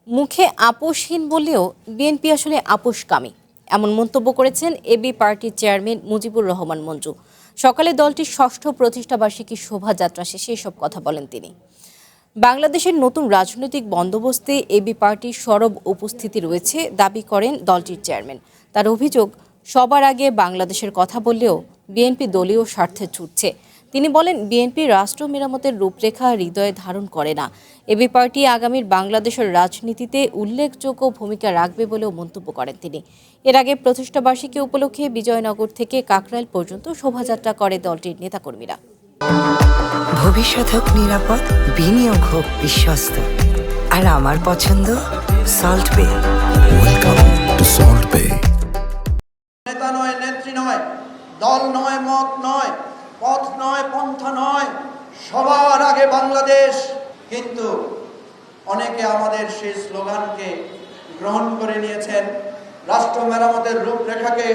মুখে আপোষহীন বললেও বিএনপি আসলে আপোষকামী, এমন মন্তব্য করেছেন এবি পার্টির চেয়ারম্যান মুজিবুর রহমান মঞ্জু। সকালে দলটির ষষ্ঠ প্রতিষ্ঠাবার্ষিকী শোভাযাত্রা শেষে এসব কথা বলেন তিনি। বাংলাদেশের নতুন রাজনৈতিক বন্দোবস্তে এবি পার্টির সরব উপস্থিতি রয়েছে দাবি করেন দলটির চেয়ারম্যান। তার অভিযোগ, সবার আগে বাংলাদেশের কথা বললেও বিএনপি দলীয় স্বার্থে ছুটছে। তিনি বলেন, বিএনপি রাষ্ট্র মেরামতের রূপরেখা হৃদয়ে ধারণ করে না। এবি পার্টি আগামীর বাংলাদেশের রাজনীতিতে উল্লেখযোগ্য ভূমিকা রাখবে বলেও মন্তব্য করেন তিনি। এর আগে প্রতিষ্ঠাবার্ষিকী উপলক্ষে বিজয়নগর থেকে কাকরাইল পর্যন্ত শোভাযাত্রা করে দলটির নেতাকর্মীরা। ভবিষ্যৎ হোক নিরাপদ, বিনিয়োগ হোক বিশ্বস্ত, আর আমার পছন্দ সল্ট বে। ওয়েলকাম টু সল্ট বে। নেতা নয়, নেত্রী নয়, দল নয়, মত নয়, পথ নয়, পন্থা নয়, সবার আগে বাংলাদেশ। কিন্তু অনেকে আমাদের সেই স্লোগানকে গ্রহণ করে নিয়েছেন, রাষ্ট্র মেরামতের রূপরেখাকে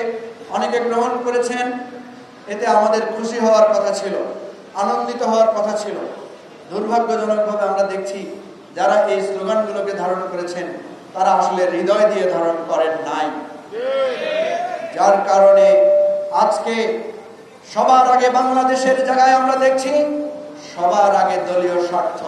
অনেকে গ্রহণ করেছেন। এতে আমাদের খুশি হওয়ার কথা ছিল, আনন্দিত হওয়ার কথা ছিল। দুর্ভাগ্যজনকভাবে আমরা দেখছি যারা এই স্লোগানগুলোকে ধারণ করেছেন তারা আসলে হৃদয় দিয়ে ধারণ করেন নাই, যার কারণে আজকে সবার আগে বাংলাদেশের জায়গায় আমরা দেখছি সবার আগে দলীয় স্বার্থ।